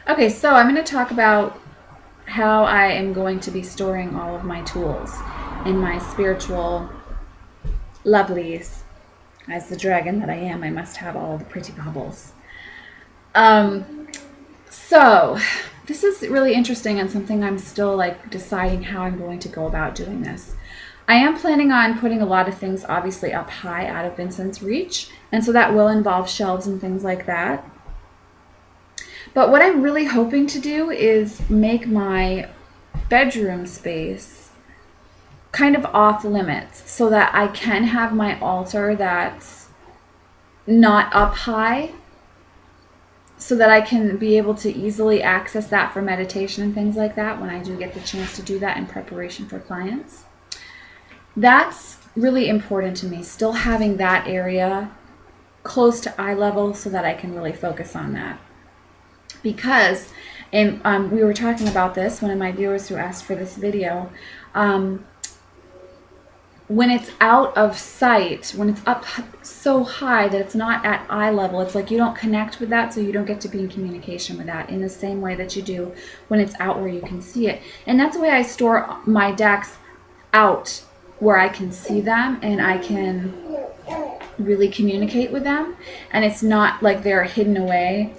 Okay, so I'm going to talk about how I am going to be storing all of my tools in my spiritual lovelies. As the dragon that I am, I must have all the pretty baubles. Um, so this is really interesting and something I'm still like deciding how I'm going to go about doing this. I am planning on putting a lot of things obviously up high out of Vincent's reach, and so that will involve shelves and things like that. But what I'm really hoping to do is make my bedroom space kind of off limits so that I can have my altar that's not up high, so that I can be able to easily access that for meditation and things like that when I do get the chance to do that in preparation for clients. That's really important to me, still having that area close to eye level so that I can really focus on that. Because, and we were talking about this, one of my viewers who asked for this video, when it's out of sight, when it's up so high that it's not at eye level, it's like you don't connect with that, so you don't get to be in communication with that in the same way that you do when it's out where you can see it. And that's the way I store my decks, out where I can see them and I can really communicate with them, and it's not like they're hidden away,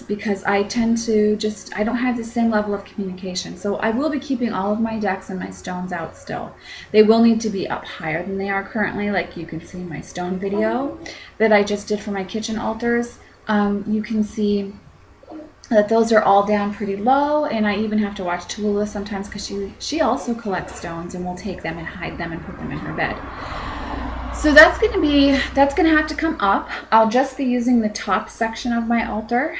because I tend to I don't have the same level of communication. So I will be keeping all of my decks and my stones out still. They will need to be up higher than they are currently, like you can see in my stone video that I just did for my kitchen altars. You can see that those are all down pretty low, and I even have to watch Tallulah sometimes because she also collects stones and will take them and hide them and put them in her bed. So that's going to have to come up. I'll just be using the top section of my altar,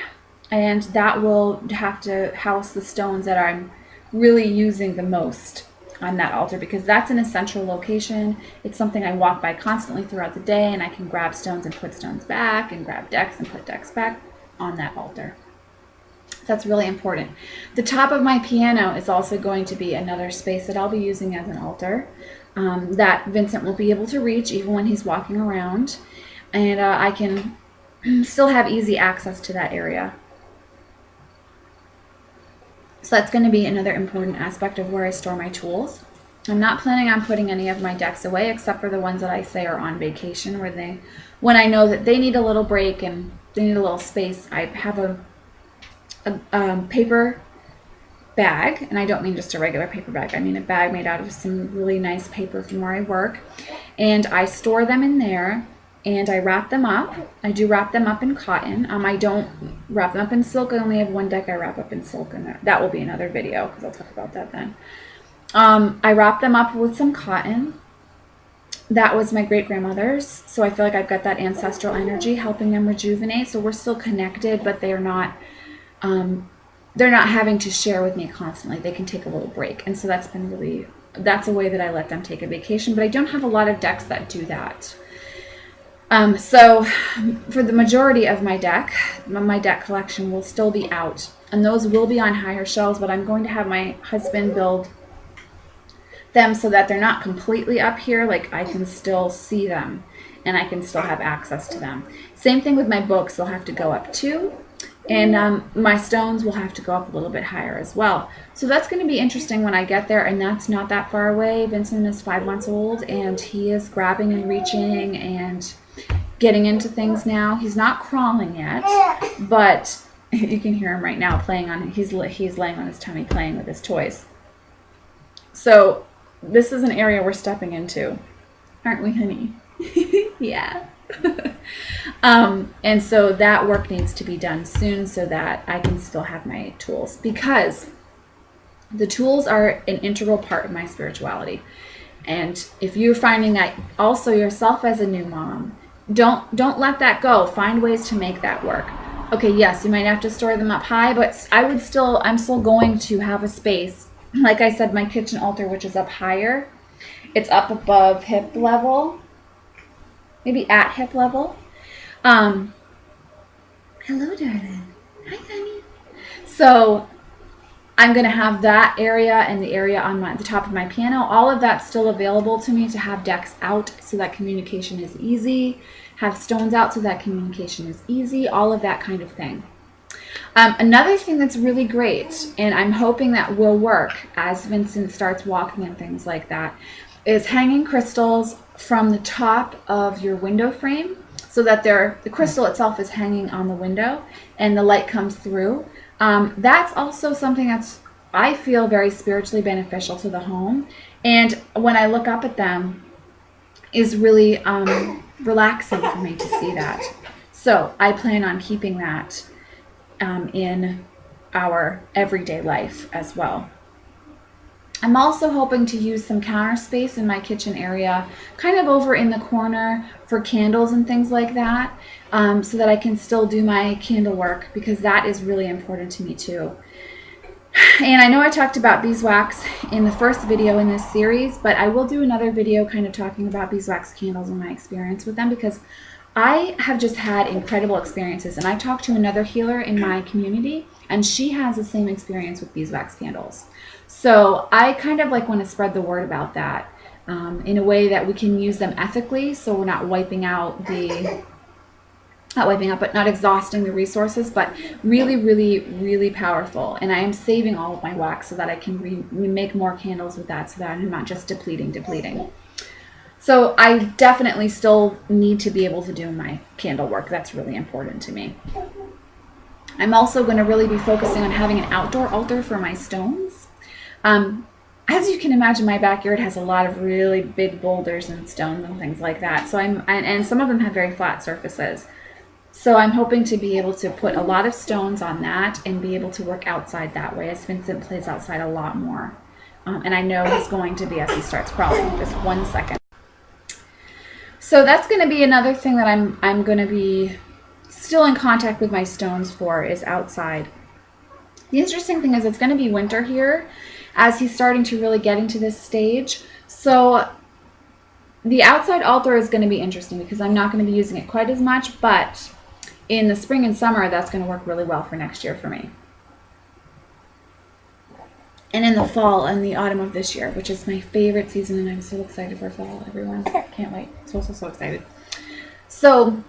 and that will have to house the stones that I'm really using the most on that altar, because that's an essential location. It's something I walk by constantly throughout the day, and I can grab stones and put stones back, and grab decks and put decks back on that altar. That's really important. The top of my piano is also going to be another space that I'll be using as an altar. That Vincent will be able to reach even when he's walking around, and I can still have easy access to that area. So that's going to be another important aspect of where I store my tools. I'm not planning on putting any of my decks away except for the ones that I say are on vacation, when I know that they need a little break and they need a little space. I have a paper bag, and I don't mean just a regular paper bag. I mean a bag made out of some really nice paper from where I work, and I store them in there, and I wrap them up. I do wrap them up in cotton. I don't wrap them up in silk. I only have one deck I wrap up in silk, and that will be another video because I'll talk about that then. I wrap them up with some cotton. That was my great-grandmother's, so I feel like I've got that ancestral energy helping them rejuvenate. So we're still connected, but they're not having to share with me constantly. They can take a little break. And so that's a way that I let them take a vacation. But I don't have a lot of decks that do that. So for the majority of my deck collection will still be out. And those will be on higher shelves, but I'm going to have my husband build them so that they're not completely up here. Like I can still see them and I can still have access to them. Same thing with my books. They'll have to go up too. And my stones will have to go up a little bit higher as well. So that's going to be interesting when I get there, and that's not that far away. Vincent is 5 months old, and he is grabbing and reaching and getting into things now. He's not crawling yet, but you can hear him right now playing on. He's laying on his tummy playing with his toys. So this is an area we're stepping into, aren't we, honey? Yeah. And so that work needs to be done soon so that I can still have my tools, because the tools are an integral part of my spirituality. And if you're finding that also yourself as a new mom, don't let that go. Find ways to make that work. Okay, yes, you might have to store them up high, but I'm still going to have a space. Like I said, my kitchen altar, which is up higher, it's up above hip level, maybe at hip level. Hello, darling. Hi, honey. So I'm going to have that area and the area on the top of my piano. All of that's still available to me to have decks out so that communication is easy, have stones out so that communication is easy, all of that kind of thing. Another thing that's really great, and I'm hoping that will work as Vincent starts walking and things like that, is hanging crystals from the top of your window frame so that the crystal itself is hanging on the window and the light comes through. That's also something that's, I feel, very spiritually beneficial to the home. And when I look up at them, is really relaxing for me to see that. So I plan on keeping that in our everyday life as well. I'm also hoping to use some counter space in my kitchen area, kind of over in the corner for candles and things like that, so that I can still do my candle work, because that is really important to me too. And I know I talked about beeswax in the first video in this series, but I will do another video kind of talking about beeswax candles and my experience with them, because I have just had incredible experiences. And I talked to another healer in my community, and she has the same experience with beeswax candles. So I kind of like want to spread the word about that in a way that we can use them ethically, so we're not not exhausting the resources, but really, really, really powerful. And I am saving all of my wax so that I can make more candles with that, so that I'm not just depleting. So I definitely still need to be able to do my candle work. That's really important to me. I'm also going to really be focusing on having an outdoor altar for my stones. As you can imagine, my backyard has a lot of really big boulders and stones and things like that. So and some of them have very flat surfaces. So I'm hoping to be able to put a lot of stones on that and be able to work outside that way, as Vincent plays outside a lot more. And I know he's going to be as he starts crawling. Just 1 second. So that's going to be another thing that I'm going to be still in contact with my stones for, is outside. The interesting thing is it's going to be winter here as he's starting to really get into this stage. So the outside altar is going to be interesting because I'm not going to be using it quite as much, but in the spring and summer, that's going to work really well for next year for me. And in the fall and the autumn of this year, which is my favorite season, and I'm so excited for fall, everyone. Can't wait. So excited. So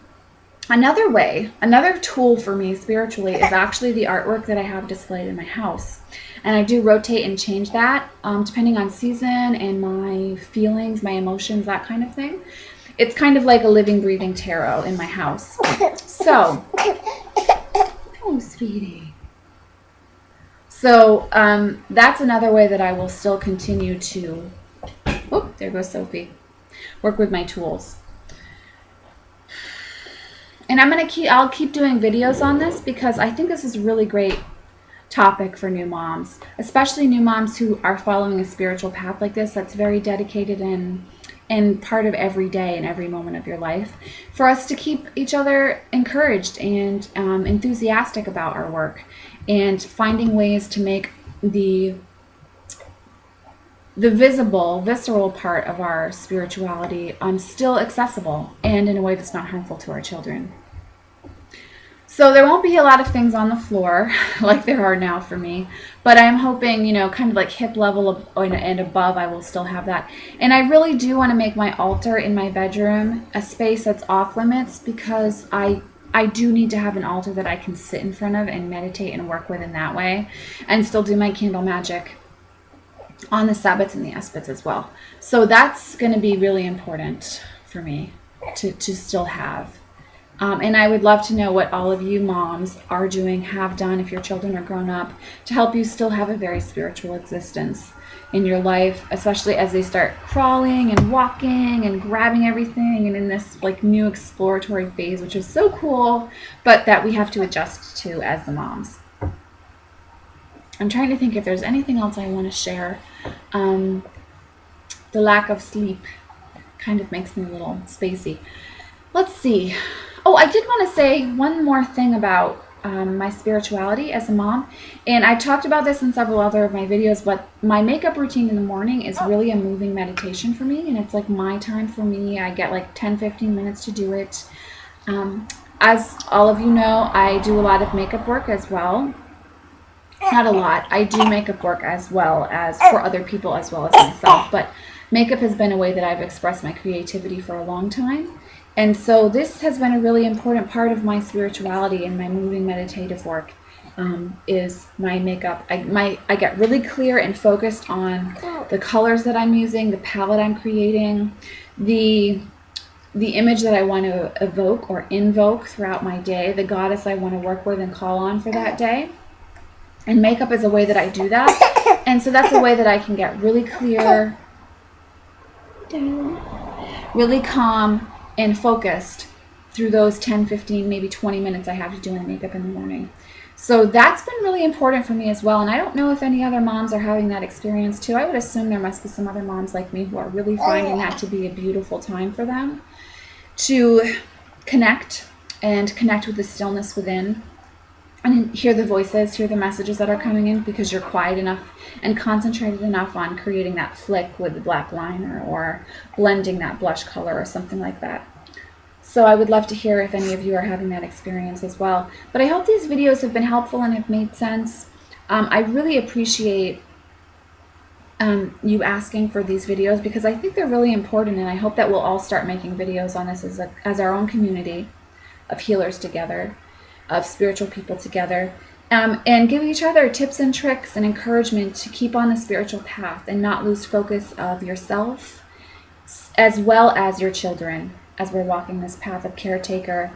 another tool for me spiritually is actually the artwork that I have displayed in my house. And I do rotate and change that depending on season and my feelings, my emotions, that kind of thing. It's kind of like a living, breathing tarot in my house. So, oh, sweetie. So that's another way that I will still continue to, oh, there goes Sophie, work with my tools. And I'll keep doing videos on this, because I think this is a really great topic for new moms, especially new moms who are following a spiritual path like this that's very dedicated and part of every day and every moment of your life, for us to keep each other encouraged and enthusiastic about our work, and finding ways to make the visible, visceral part of our spirituality still accessible and in a way that's not harmful to our children. So there won't be a lot of things on the floor like there are now for me, but I'm hoping, kind of like hip level and above, I will still have that. And I really do want to make my altar in my bedroom a space that's off limits, because I do need to have an altar that I can sit in front of and meditate and work with in that way, and still do my candle magic on the Sabbats and the Esbats as well. So that's going to be really important for me to still have. And I would love to know what all of you moms are doing, have done, if your children are grown up, to help you still have a very spiritual existence in your life, especially as they start crawling and walking and grabbing everything, and in this like new exploratory phase, which is so cool, but that we have to adjust to as the moms. I'm trying to think if there's anything else I want to share. The lack of sleep kind of makes me a little spacey. Let's see. Oh, I did want to say one more thing about my spirituality as a mom. And I talked about this in several other of my videos, but my makeup routine in the morning is really a moving meditation for me. And it's like my time for me. I get like 10-15 minutes to do it. As all of you know, I do a lot of makeup work as well. Not a lot. I do makeup work as well as for other people as well as myself. But makeup has been a way that I've expressed my creativity for a long time. And so this has been a really important part of my spirituality and my moving meditative work, is my makeup. I get really clear and focused on the colors that I'm using, the palette I'm creating, the image that I want to evoke or invoke throughout my day, the goddess I want to work with and call on for that day. And makeup is a way that I do that. And so that's a way that I can get really clear, really calm and focused through those 10, 15, maybe 20 minutes I have to do my makeup in the morning. So that's been really important for me as well. And I don't know if any other moms are having that experience too. I would assume there must be some other moms like me who are really finding that to be a beautiful time for them to connect with the stillness within and hear the voices, hear the messages that are coming in, because you're quiet enough and concentrated enough on creating that flick with the black liner or blending that blush color or something like that. So I would love to hear if any of you are having that experience as well. But I hope these videos have been helpful and have made sense. I really appreciate you asking for these videos, because I think they're really important, and I hope that we'll all start making videos on this as our own community of healers together, of spiritual people together, and give each other tips and tricks and encouragement to keep on the spiritual path and not lose focus of yourself as well as your children as we're walking this path of caretaker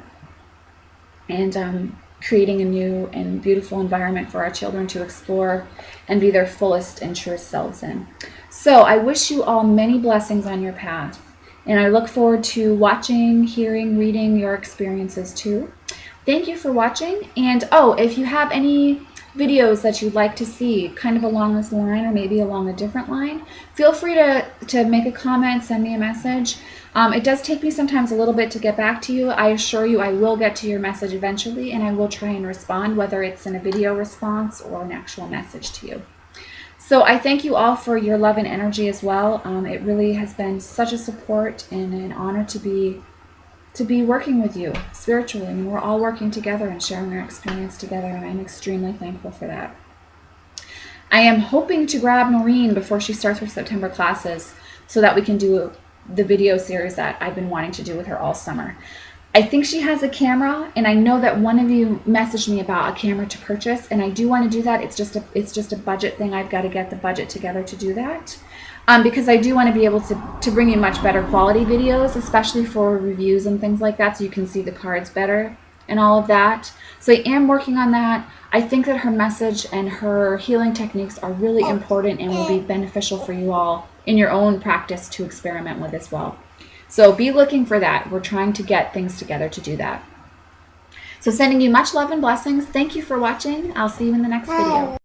and creating a new and beautiful environment for our children to explore and be their fullest and truest selves in. So I wish you all many blessings on your path, and I look forward to watching, hearing, reading your experiences too. Thank you for watching, and if you have any videos that you'd like to see kind of along this line or maybe along a different line, feel free to make a comment, send me a message. It does take me sometimes a little bit to get back to you. I assure you I will get to your message eventually, and I will try and respond, whether it's in a video response or an actual message to you. So I thank you all for your love and energy as well. It really has been such a support and an honor to be working with you spiritually. I mean, we're all working together and sharing our experience together, and I'm extremely thankful for that. I am hoping to grab Noreen before she starts her September classes so that we can do the video series that I've been wanting to do with her all summer. I think she has a camera, and I know that one of you messaged me about a camera to purchase, and I do want to do that. It's just a budget thing. I've got to get the budget together to do that. Because I do want to be able to bring you much better quality videos, especially for reviews and things like that, so you can see the cards better and all of that. So I am working on that. I think that her message and her healing techniques are really important and will be beneficial for you all in your own practice to experiment with as well. So be looking for that. We're trying to get things together to do that. So sending you much love and blessings. Thank you for watching. I'll see you in the next video.